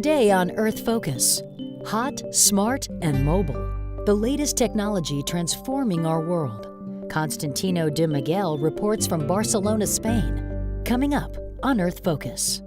Today on Earth Focus, hot, smart, and mobile. The latest technology transforming our world. Constantino de Miguel reports from Barcelona, Spain. Coming up on Earth Focus.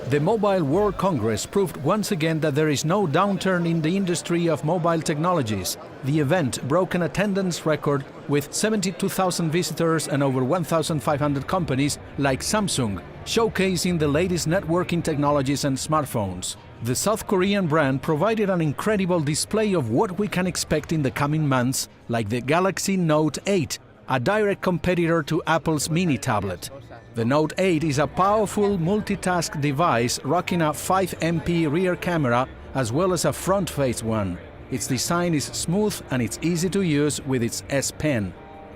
The Mobile World Congress proved once again that there is no downturn in the industry of mobile technologies. The event broke an attendance record with 72,000 visitors and over 1,500 companies like Samsung, showcasing the latest networking technologies and smartphones. The South Korean brand provided an incredible display of what we can expect in the coming months, like the Galaxy Note 8, a direct competitor to Apple's mini tablet. The Note 8 is a powerful multitask device rocking a 5MP rear camera as well as a front-face one. Its design is smooth and it's easy to use with its S Pen.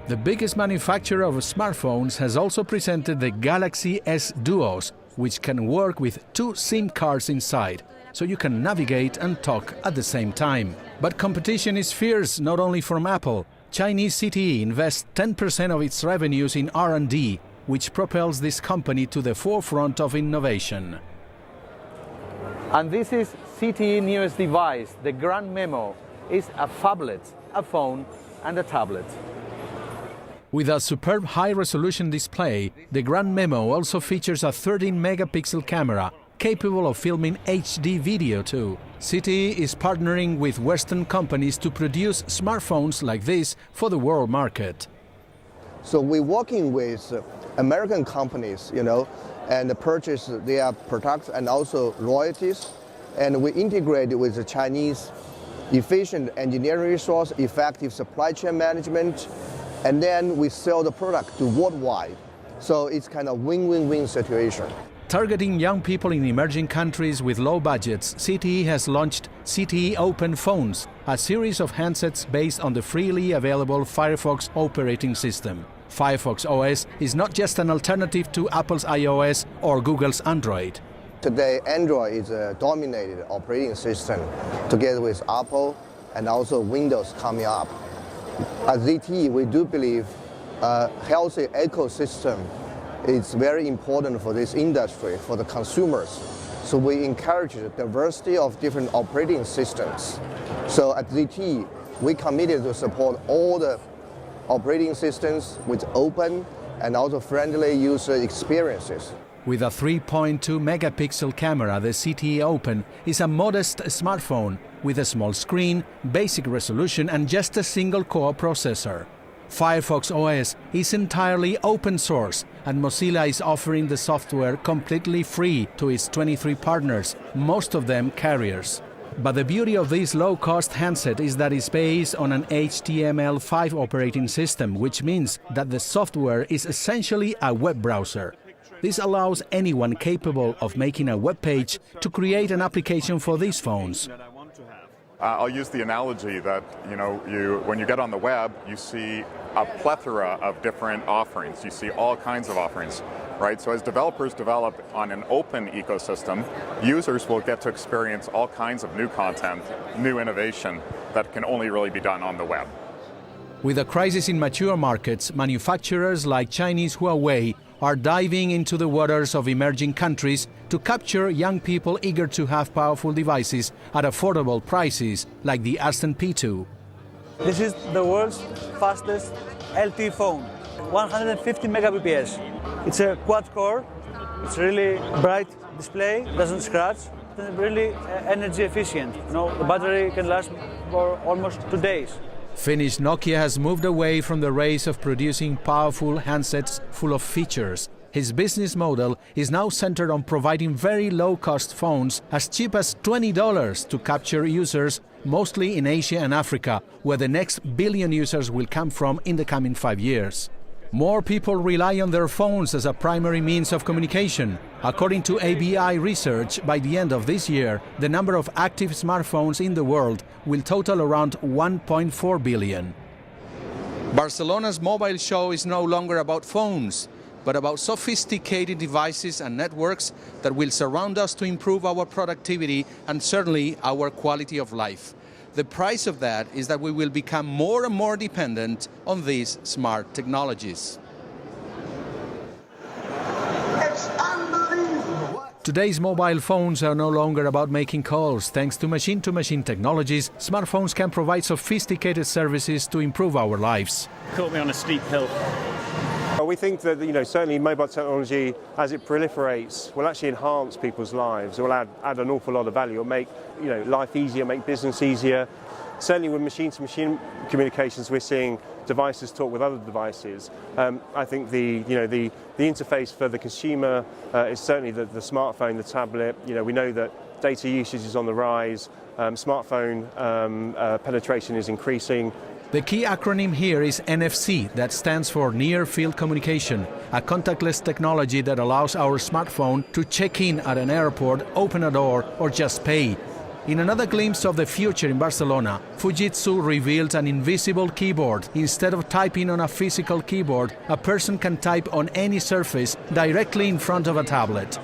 The biggest manufacturer of smartphones has also presented the Galaxy S Duos, which can work with 2 SIM cards inside, so you can navigate and talk at the same time. But competition is fierce not only from Apple. Chinese CTE invests 10% of its revenues in R&D, which propels this company to the forefront of innovation. And this is CTE newest device, the Grand Memo. Is a phablet, a phone and a tablet. With a superb high-resolution display, the Grand Memo also features a 13-megapixel camera, capable of filming HD video too. CTE is partnering with Western companies to produce smartphones like this for the world market. So we're working with American companies, and purchase their products and also royalties. And we integrate with the Chinese efficient engineering resource, effective supply chain management, and then we sell the product to worldwide. So it's kind of win-win-win situation. Targeting young people in emerging countries with low budgets, CTE has launched CTE Open Phones, a series of handsets based on the freely available Firefox operating system. Firefox OS is not just an alternative to Apple's iOS or Google's Android. Today, Android is a dominated operating system together with Apple and also Windows coming up. At ZTE, we do believe a healthy ecosystem is very important for this industry, for the consumers. So we encourage the diversity of different operating systems. So at ZTE, we committed to support all the operating systems with open and also friendly user experiences. With a 3.2-megapixel camera, the CTE Open is a modest smartphone with a small screen, basic resolution and just a single-core processor. Firefox OS is entirely open source, and Mozilla is offering the software completely free to its 23 partners, most of them carriers. But the beauty of this low-cost handset is that it's based on an HTML5 operating system, which means that the software is essentially a web browser. This allows anyone capable of making a web page to create an application for these phones. I'll use the analogy that, when you get on the web, you see a plethora of different offerings. You see all kinds of offerings, right? So as developers develop on an open ecosystem, users will get to experience all kinds of new content, new innovation that can only really be done on the web. With a crisis in mature markets, manufacturers like Chinese Huawei are diving into the waters of emerging countries to capture young people eager to have powerful devices at affordable prices, like the Aston P2. This is the world's fastest LTE phone, 150 megabps. It's a quad-core, it's really bright display, doesn't scratch, and really energy efficient. The battery can last for almost 2 days. Finnish Nokia has moved away from the race of producing powerful handsets full of features. His business model is now centered on providing very low-cost phones as cheap as $20 to capture users, mostly in Asia and Africa, where the next billion users will come from in the coming 5 years. More people rely on their phones as a primary means of communication. According to ABI research, by the end of this year, the number of active smartphones in the world will total around 1.4 billion. Barcelona's mobile show is no longer about phones, but about sophisticated devices and networks that will surround us to improve our productivity and certainly our quality of life. The price of that is that we will become more and more dependent on these smart technologies. It's unbelievable. Today's mobile phones are no longer about making calls. Thanks to machine-to-machine technologies, smartphones can provide sophisticated services to improve our lives. Caught me on a steep hill. We think that certainly mobile technology, as it proliferates, will actually enhance people's lives. It will add an awful lot of value. It will make life easier, make business easier. Certainly with machine-to-machine communications, we're seeing devices talk with other devices. I think the interface for the consumer is certainly the smartphone, the tablet. We know that data usage is on the rise. Smartphone penetration is increasing. The key acronym here is NFC, that stands for Near Field Communication, a contactless technology that allows our smartphone to check in at an airport, open a door, or just pay. In another glimpse of the future in Barcelona, Fujitsu revealed an invisible keyboard. Instead of typing on a physical keyboard, a person can type on any surface directly in front of a tablet.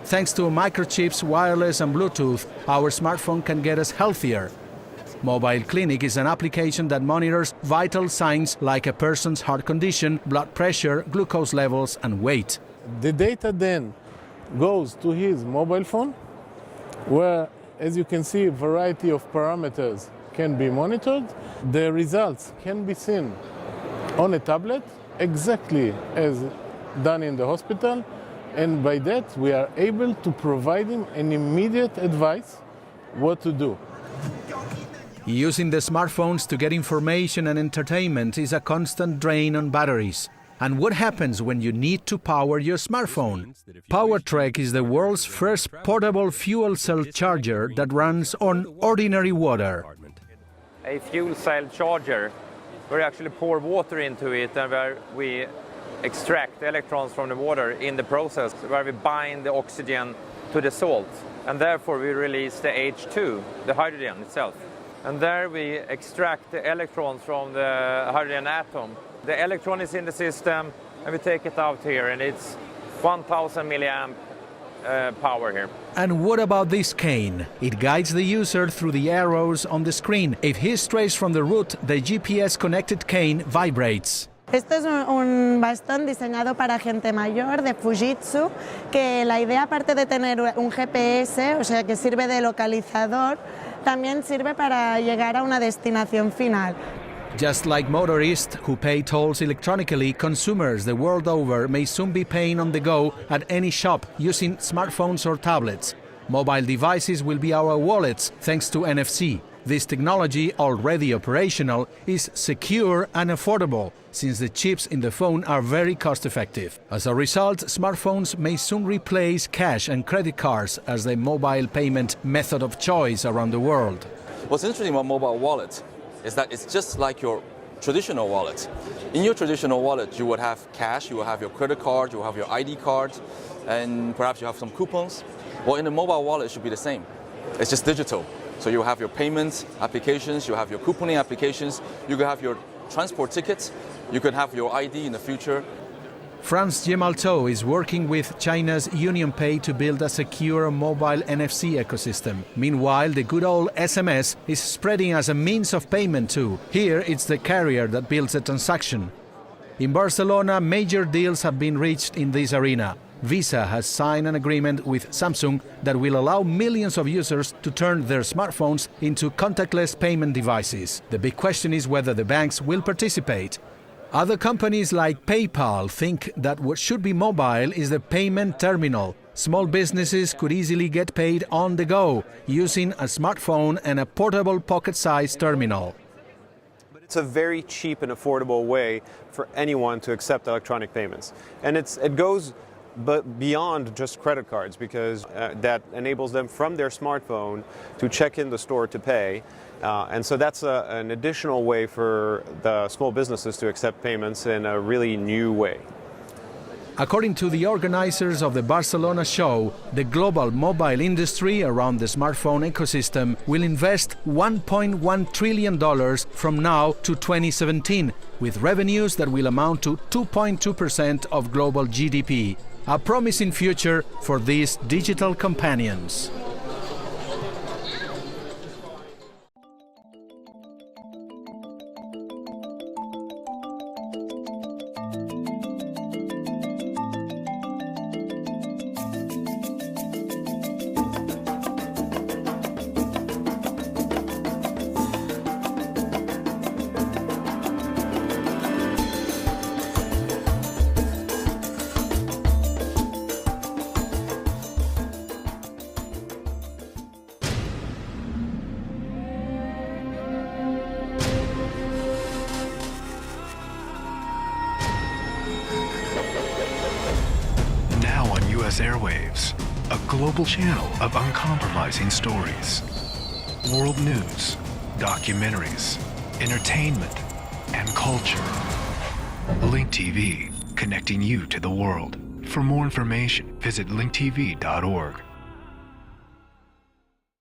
Thanks to microchips, wireless and Bluetooth, our smartphone can get us healthier. Mobile Clinic is an application that monitors vital signs like a person's heart condition, blood pressure, glucose levels and weight. The data then goes to his mobile phone, where, as you can see, a variety of parameters can be monitored. The results can be seen on a tablet, exactly as done in the hospital, and by that we are able to provide him an immediate advice what to do. Using the smartphones to get information and entertainment is a constant drain on batteries. And what happens when you need to power your smartphone? PowerTrek is the world's first portable fuel cell charger that runs on ordinary water. A fuel cell charger, where we actually pour water into it and where we extract electrons from the water in the process, where we bind the oxygen to the salt. And therefore we release the H2, the hydrogen itself. And there we extract the electrons from the hydrogen atom. The electron is in the system, and we take it out here, and it's 1000 milliamp power here. And what about this cane? It guides the user through the arrows on the screen. If he strays from the route, the GPS-connected cane vibrates. Esto es un bastón diseñado para gente mayor de Fujitsu, que la idea, aparte de tener un GPS, o sea que sirve de localizador, también sirve para llegar a una destinación final. Just like motorists who pay tolls electronically, consumers the world over may soon be paying on the go at any shop using smartphones or tablets. Mobile devices will be our wallets thanks to NFC. This technology, already operational, is secure and affordable, since the chips in the phone are very cost-effective. As a result, smartphones may soon replace cash and credit cards as the mobile payment method of choice around the world. What's interesting about mobile wallet is that it's just like your traditional wallet. In your traditional wallet, you would have cash, you will have your credit card, you will have your ID card, and perhaps you have some coupons. Well, in a mobile wallet, it should be the same. It's just digital. So you have your payments applications, you have your couponing applications, you can have your transport tickets, you can have your ID in the future. Franz Gemalto is working with China's UnionPay to build a secure mobile NFC ecosystem. Meanwhile, the good old SMS is spreading as a means of payment too. Here, it's the carrier that builds a transaction. In Barcelona, major deals have been reached in this arena. Visa has signed an agreement with Samsung that will allow millions of users to turn their smartphones into contactless payment devices. The big question is whether the banks will participate. Other companies like PayPal think that what should be mobile is the payment terminal. Small businesses could easily get paid on the go using a smartphone and a portable pocket-sized terminal. It's a very cheap and affordable way for anyone to accept electronic payments. And it goes beyond just credit cards, because that enables them from their smartphone to check in the store to pay. And so that's an additional way for the small businesses to accept payments in a really new way. According to the organizers of the Barcelona show, the global mobile industry around the smartphone ecosystem will invest $1.1 trillion from now to 2017, with revenues that will amount to 2.2% of global GDP. A promising future for these digital companions. U.S. airwaves, a global channel of uncompromising stories. World news, documentaries, entertainment, and culture. Link TV, connecting you to the world. For more information, visit linktv.org.